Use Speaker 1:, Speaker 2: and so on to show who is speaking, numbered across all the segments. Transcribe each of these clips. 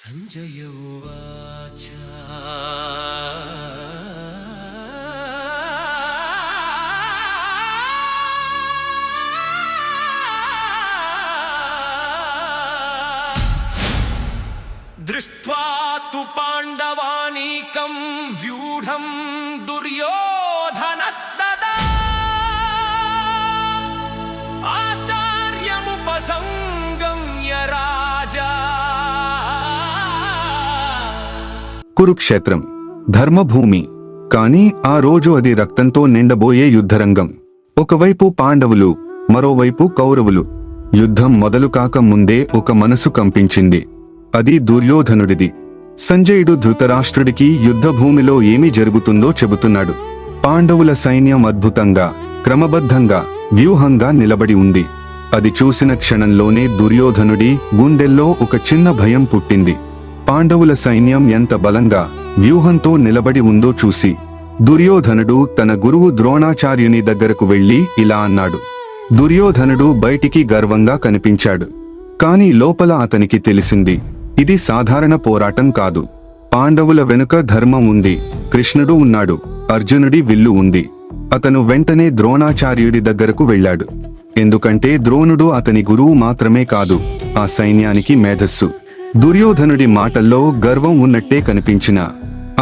Speaker 1: సంజయ ఉవాచ దృష్ట్వా తు పాండవానీకం వ్యూఢం దుర్యోధనస్తదా ఆచార్యముపసంగమ్య రాజా.
Speaker 2: కురుక్షేత్రం ధర్మభూమి. కాని ఆ రోజు అది రక్తంతో నిండబోయే యుద్ధరంగం. ఒకవైపు పాండవులు, మరోవైపు కౌరవులు. యుద్ధం మొదలు కాక ముందే ఒక మనసు కంపించింది. అది దుర్యోధనుడిది. సంజయుడు ధృతరాష్ట్రుడికి యుద్ధభూమిలో ఏమి జరుగుతుందో చెబుతున్నాడు. పాండవుల సైన్యం అద్భుతంగా, క్రమబద్ధంగా, వ్యూహంగా నిలబడి ఉంది. అది చూసిన క్షణంలోనే దుర్యోధనుడి గుండెల్లో ఒక చిన్న భయం పుట్టింది. పాండవుల సైన్యం ఎంత బలంగా, వ్యూహంతో నిలబడి ఉందో చూసి దుర్యోధనుడు తన గురువు ద్రోణాచార్యుని దగ్గరకు వెళ్లి ఇలా అన్నాడు. దుర్యోధనుడు బయటికి గర్వంగా కనిపించాడు. కాని లోపల అతనికి తెలిసింది, ఇది సాధారణ పోరాటం కాదు. పాండవుల వెనుక ధర్మం ఉంది, కృష్ణుడు ఉన్నాడు, అర్జునుడి విల్లు ఉంది. అతను వెంటనే ద్రోణాచార్యుడి దగ్గరకు వెళ్ళాడు. ఎందుకంటే ద్రోణుడు అతని గురువు మాత్రమే కాదు, ఆ సైన్యానికి మేధస్సు. దుర్యోధనుడి మాటల్లో గర్వం ఉన్నట్టే కనిపించినా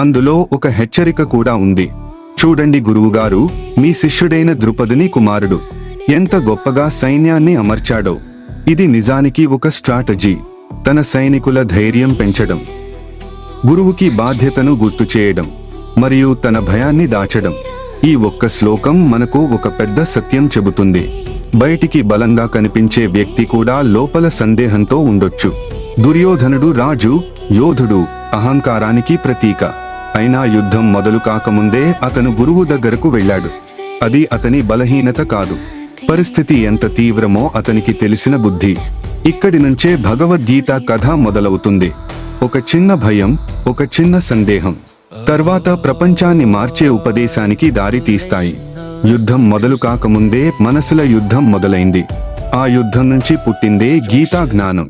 Speaker 2: అందులో ఒక హెచ్చరిక కూడా ఉంది. చూడండి గురువుగారు, మీ శిష్యుడైన ద్రుపదుని కుమారుడు ఎంత గొప్పగా సైన్యాన్ని అమర్చాడో. ఇది నిజానికి ఒక స్ట్రాటజీ. తన సైనికుల ధైర్యం పెంచడం, గురువుకి బాధ్యతను గుర్తు చేయడం, మరియు తన భయాన్ని దాచడం. ఈ ఒక్క శ్లోకం మనకు ఒక పెద్ద సత్యం చెబుతుంది. బయటికి బలంగా కనిపించే వ్యక్తి కూడా లోపల సందేహంతో ఉండొచ్చు. దుర్యోధనుడు రాజు, యోధుడు, అహంకారానికి ప్రతీక. అయినా యుద్ధం మొదలు కాకముందే అతను గురువు దగ్గరకు వెళ్ళాడు. అది అతని బలహీనత కాదు, పరిస్థితి ఎంత తీవ్రమో అతనికి తెలిసిన బుద్ధి. ఇక్కడి నుంచే భగవద్గీత కథ మొదలవుతుంది. ఒక చిన్న భయం, ఒక చిన్న సందేహం తర్వాత ప్రపంచాన్ని మార్చే ఉపదేశానికి దారి తీస్తాయి. యుద్ధం మొదలు కాకముందే మనసుల యుద్ధం మొదలైంది. ఆ యుద్ధం నుంచి పుట్టిందే గీతా జ్ఞానం.